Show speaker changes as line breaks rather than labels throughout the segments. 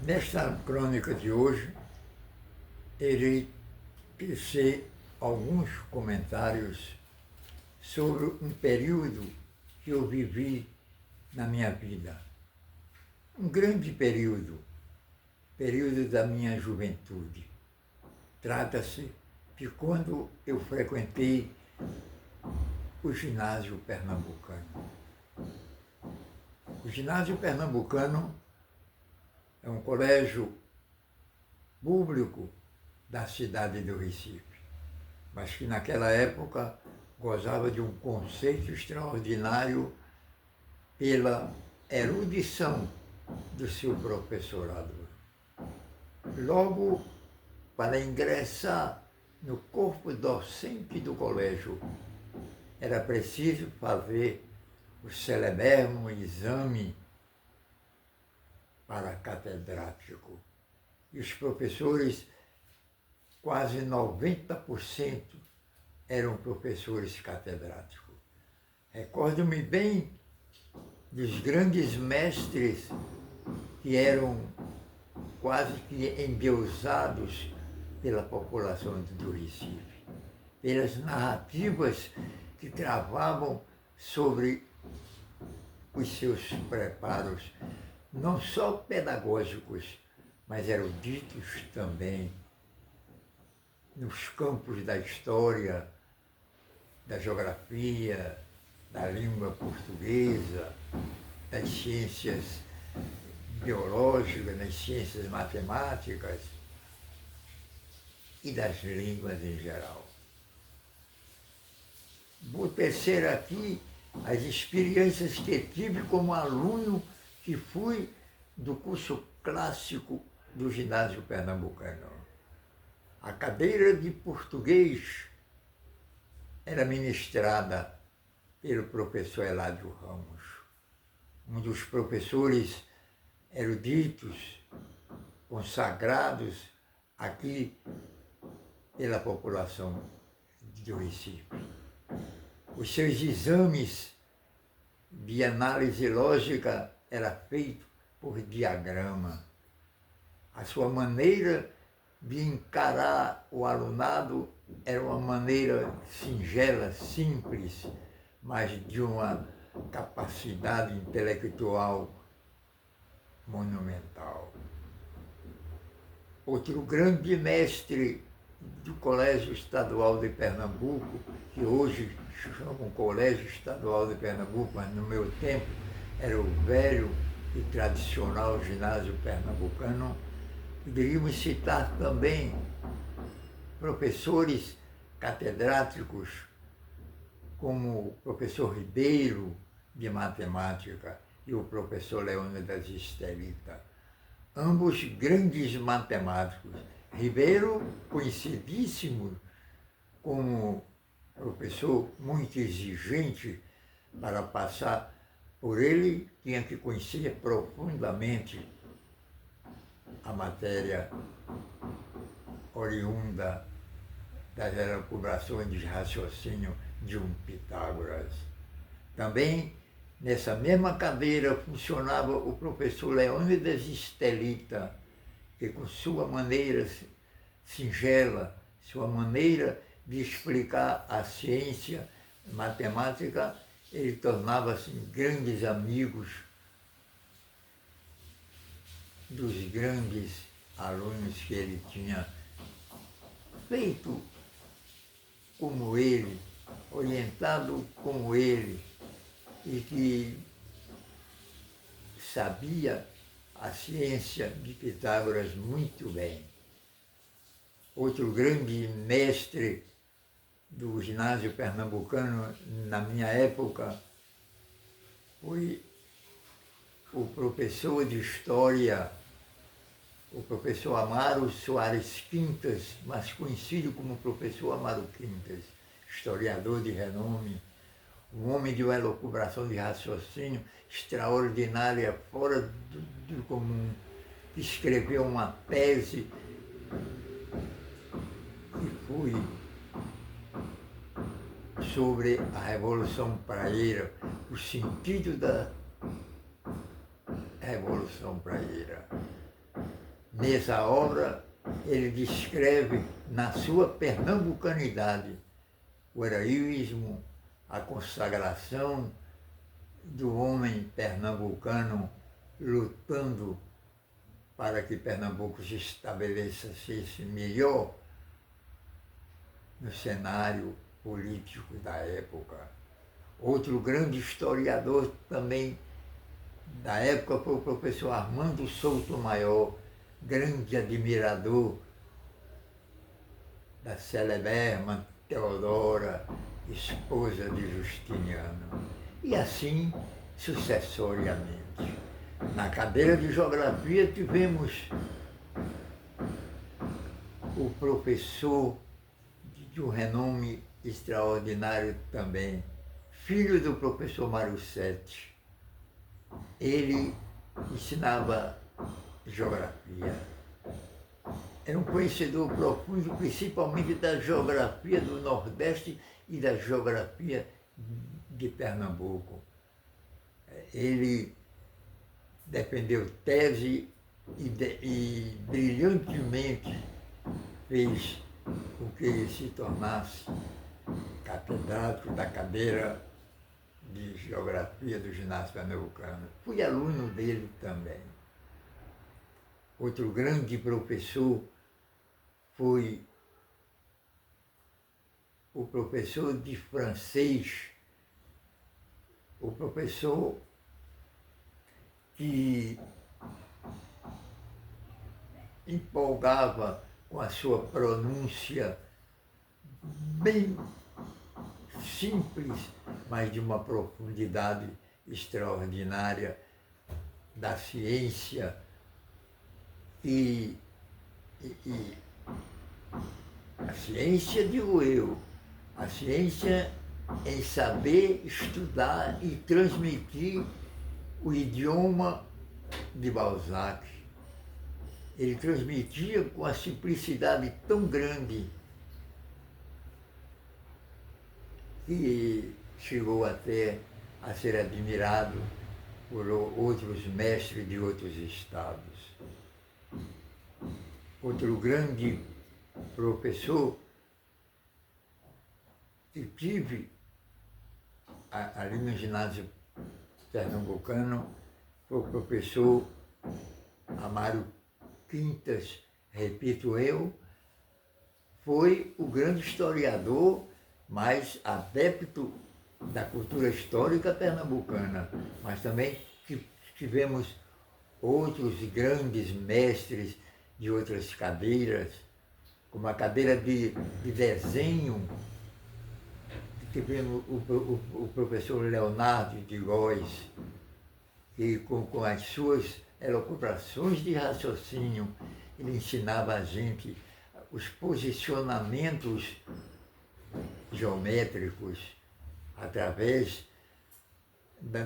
Nesta crônica de hoje, irei tecer alguns comentários sobre um período que eu vivi na minha vida. Um grande período da minha juventude. Trata-se de quando eu frequentei o ginásio pernambucano. O ginásio pernambucano é um colégio público da cidade do Recife, mas que naquela época gozava de um conceito extraordinário pela erudição do seu professorado. Logo, para ingressar no corpo docente do colégio, era preciso fazer o celeberrimo exame para catedrático. E os professores, quase 90%, eram professores catedráticos. Recordo-me bem dos grandes mestres que eram quase que endeusados pela população do Recife, pelas narrativas que travavam sobre os seus preparos, não só pedagógicos, mas eruditos também, nos campos da história, da geografia, da língua portuguesa, das ciências biológicas, das ciências matemáticas e das línguas em geral. Vou tecer aqui as experiências que tive como aluno que fui do curso clássico do ginásio pernambucano. A cadeira de português era ministrada pelo professor Eládio Ramos, um dos professores eruditos, consagrados aqui pela população do Recife. Os seus exames de análise lógica era feito por diagrama. A sua maneira de encarar o alunado era uma maneira singela, simples, mas de uma capacidade intelectual monumental. Outro grande mestre do Colégio Estadual de Pernambuco, que hoje chamam Colégio Estadual de Pernambuco, mas no meu tempo era o velho e tradicional ginásio pernambucano. Poderíamos citar também professores catedráticos, como o professor Ribeiro, de matemática, e o professor Leônidas Estelita. Ambos grandes matemáticos. Ribeiro, conhecidíssimo como professor muito exigente, para passar por ele tinha que conhecer profundamente a matéria oriunda das elucubrações de raciocínio de um Pitágoras. Também, nessa mesma cadeira, funcionava o professor Leônidas Estelita, que com sua maneira singela, sua maneira de explicar a ciência, matemática, ele tornava-se grandes amigos dos grandes alunos que ele tinha feito como ele, orientado como ele, e que sabia a ciência de Pitágoras muito bem. Outro grande mestre do ginásio pernambucano na minha época foi o professor de História, o professor Amaro Soares Quintas, mais conhecido como professor Amaro Quintas, historiador de renome, um homem de uma elucubração de raciocínio extraordinária, fora do comum. Escreveu uma tese que foi sobre a Revolução Praieira, o sentido da Revolução Praieira. Nessa obra, ele descreve na sua pernambucanidade o heroísmo, a consagração do homem pernambucano lutando para que Pernambuco se estabelecesse melhor no cenário político da época. Outro grande historiador também da época foi o professor Armando Souto Maior, grande admirador da celeberma Teodora, esposa de Justiniano. E assim sucessoriamente. Na cadeira de Geografia tivemos o professor de um renome extraordinário também, filho do professor Mário Sete. Ele ensinava geografia. Era um conhecedor profundo, principalmente da geografia do Nordeste e da geografia de Pernambuco. Ele defendeu tese e brilhantemente fez com que ele se tornasse catedrático da cadeira de Geografia do Ginásio Pernambucano. Fui aluno dele também. Outro grande professor foi o professor de francês, o professor que empolgava com a sua pronúncia bem simples, mas de uma profundidade extraordinária da ciência e a ciência, digo eu, a ciência em saber estudar e transmitir o idioma de Balzac. Ele transmitia com a simplicidade tão grande que chegou até a ser admirado por outros mestres de outros estados. Outro grande professor que tive ali no ginásio pernambucano foi o professor Amaro Quintas, repito eu, foi o grande historiador mais adepto da cultura histórica pernambucana, mas também tivemos outros grandes mestres de outras cadeiras, como a cadeira de desenho, tivemos o professor Leonardo de Góes, que com as suas elucubrações de raciocínio, ele ensinava a gente os posicionamentos geométricos através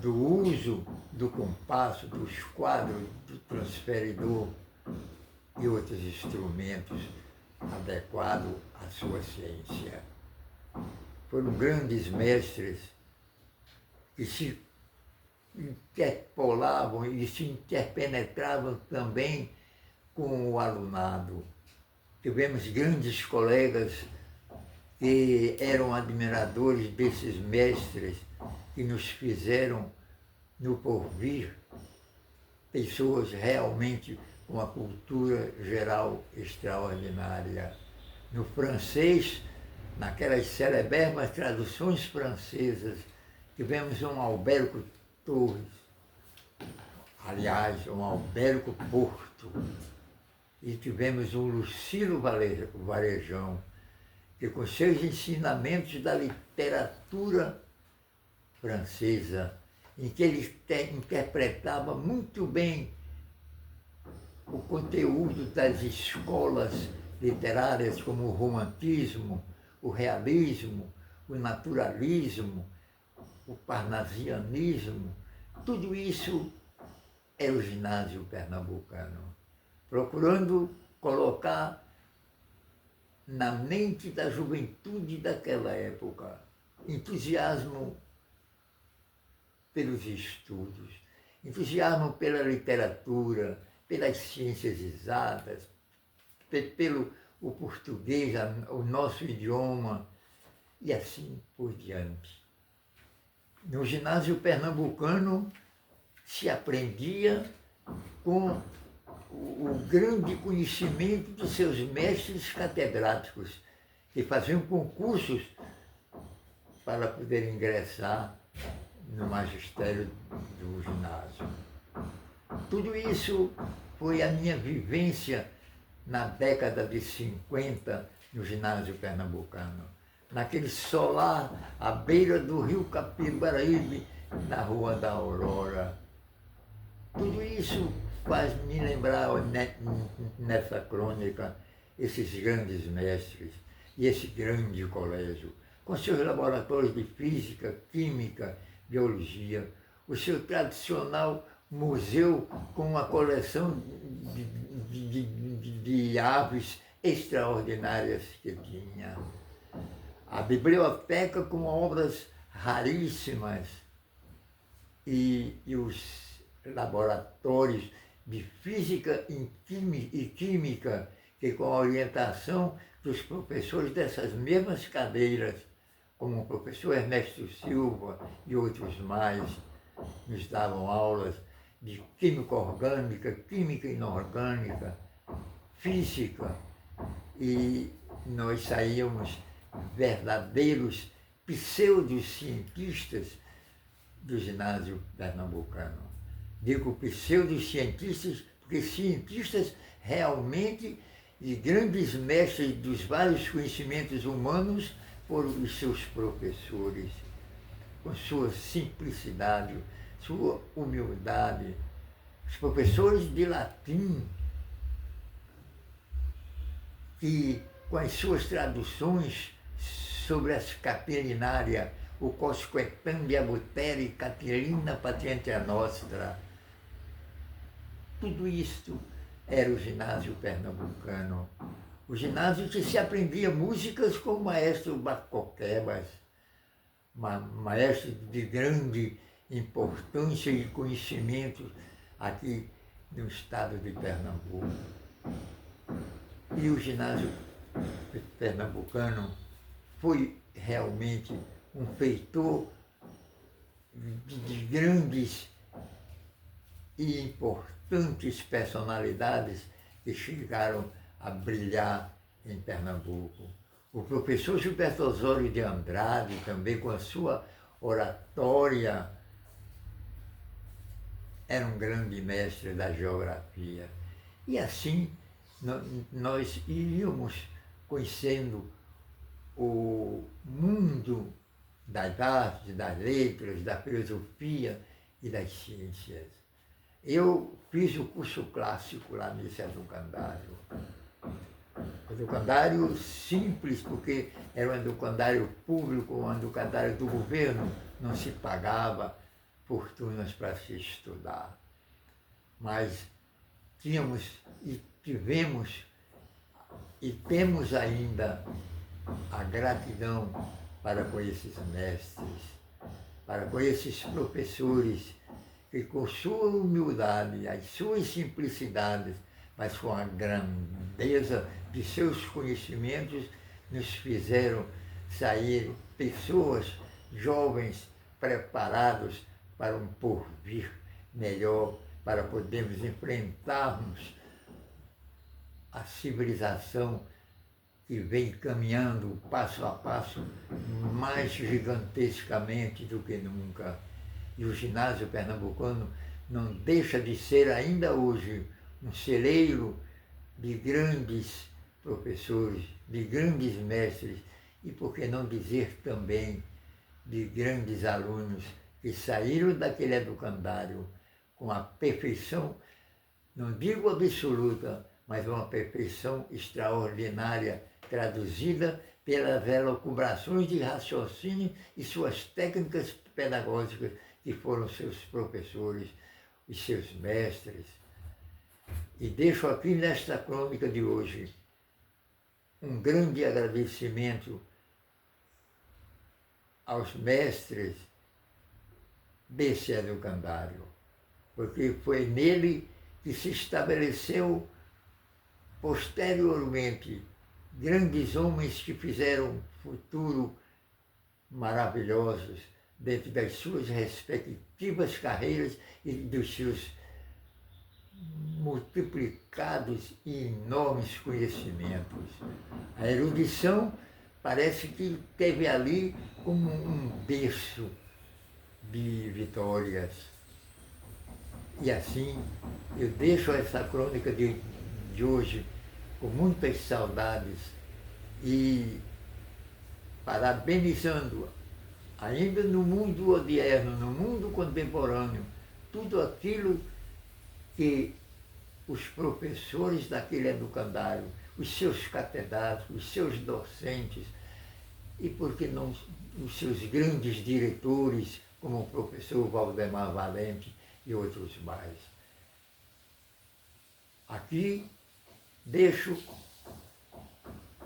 do uso do compasso, do esquadro, do transferidor e outros instrumentos adequados à sua ciência. Foram grandes mestres que se interpolavam e se interpenetravam também com o alunado. Tivemos grandes colegas que eram admiradores desses mestres que nos fizeram, no porvir, pessoas realmente com uma cultura geral extraordinária. No francês, naquelas celebermas traduções francesas, tivemos um Alberto Torres, aliás, um Alberto Porto, e tivemos um Lucilo Varejão, que com seus ensinamentos da literatura francesa, em que ele interpretava muito bem o conteúdo das escolas literárias, como o romantismo, o realismo, o naturalismo, o parnasianismo, tudo isso é o ginásio pernambucano, procurando colocar na mente da juventude daquela época entusiasmo pelos estudos, entusiasmo pela literatura, pelas ciências exatas, pelo o português, o nosso idioma, e assim por diante. No ginásio pernambucano se aprendia com o grande conhecimento dos seus mestres catedráticos, que faziam concursos para poder ingressar no magistério do ginásio. Tudo isso foi a minha vivência na década de 50 no ginásio pernambucano. Naquele solar à beira do rio Capibaribe, na Rua da Aurora. Tudo isso faz me lembrar nessa crônica esses grandes mestres e esse grande colégio, com seus laboratórios de física, química, biologia, o seu tradicional museu com uma coleção de aves extraordinárias que tinha. A biblioteca com obras raríssimas e os laboratórios de física e química que, com a orientação dos professores dessas mesmas cadeiras, como o professor Ernesto Silva e outros mais, nos davam aulas de química orgânica, química inorgânica, física, e nós saíamos verdadeiros pseudocientistas do ginásio pernambucano. Digo pseudocientistas porque cientistas realmente e grandes mestres dos vários conhecimentos humanos foram os seus professores, com sua simplicidade, sua humildade. Os professores de latim, que com as suas traduções sobre as capilinária, o Cosquetandia Buteri, Catilina Patientia Nostra, tudo isto era o ginásio pernambucano. O ginásio que se aprendia músicas com o maestro Bacoquebas, maestro de grande importância e conhecimento aqui no estado de Pernambuco. E o ginásio pernambucano foi realmente um feitor de grandes e importantes personalidades que chegaram a brilhar em Pernambuco. O professor Gilberto Osório de Andrade, também com a sua oratória, era um grande mestre da geografia. E assim nós iríamos conhecendo o mundo das artes, das letras, da filosofia e das ciências. Eu fiz o curso clássico lá nesse educandário. Educandário simples, porque era um educandário público, um educandário do governo, não se pagava fortunas para se estudar. Mas tínhamos e tivemos e temos ainda a gratidão para com esses mestres, para com esses professores que, com sua humildade, as suas simplicidades, mas com a grandeza de seus conhecimentos, nos fizeram sair pessoas jovens, preparados para um porvir melhor, para podermos enfrentarmos a civilização que vem caminhando passo a passo mais gigantescamente do que nunca. E o ginásio pernambucano não deixa de ser ainda hoje um celeiro de grandes professores, de grandes mestres e, por que não dizer também, de grandes alunos que saíram daquele educandário com a perfeição, não digo absoluta, mas uma perfeição extraordinária, traduzida pelas elucubrações de raciocínio e suas técnicas pedagógicas que foram seus professores e seus mestres. E deixo aqui nesta crônica de hoje um grande agradecimento aos mestres desse educandário, porque foi nele que se estabeleceu posteriormente, grandes homens que fizeram futuro maravilhosos dentro das suas respectivas carreiras e dos seus multiplicados e enormes conhecimentos. A erudição parece que teve ali como um berço de vitórias. E assim, eu deixo essa crônica de hoje com muitas saudades e parabenizando, ainda no mundo odierno, no mundo contemporâneo, tudo aquilo que os professores daquele educandário, os seus catedráticos, os seus docentes, e por que não os seus grandes diretores, como o professor Valdemar Valente e outros mais. Aqui deixo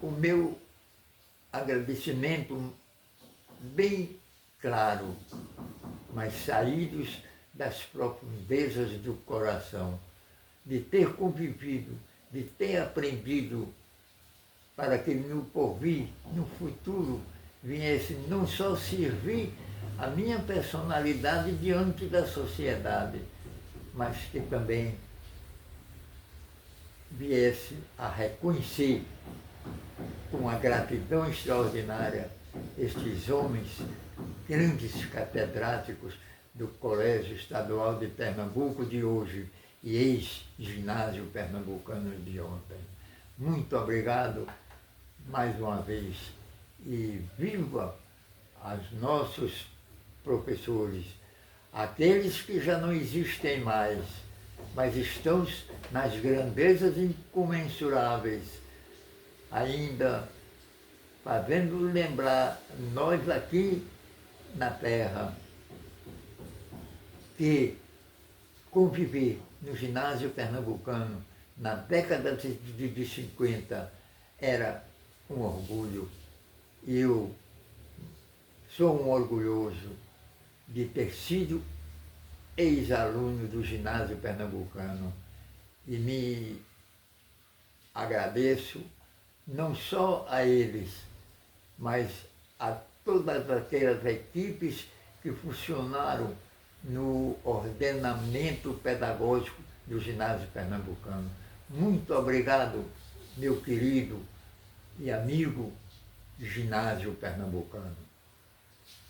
o meu agradecimento bem claro, mas saídos das profundezas do coração, de ter convivido, de ter aprendido, para que no porvir, no futuro, viesse não só servir a minha personalidade diante da sociedade, mas que também viesse a reconhecer com uma gratidão extraordinária estes homens, grandes catedráticos do Colégio Estadual de Pernambuco de hoje e ex-ginásio pernambucano de ontem. Muito obrigado mais uma vez e viva os nossos professores, aqueles que já não existem mais, mas estão nas grandezas incomensuráveis, ainda fazendo lembrar nós aqui na Terra que conviver no ginásio pernambucano na década de 50 era um orgulho. E eu sou um orgulhoso de ter sido ex-aluno do ginásio pernambucano e me agradeço não só a eles, mas a todas aquelas equipes que funcionaram no ordenamento pedagógico do ginásio pernambucano. Muito obrigado, meu querido e amigo ginásio pernambucano.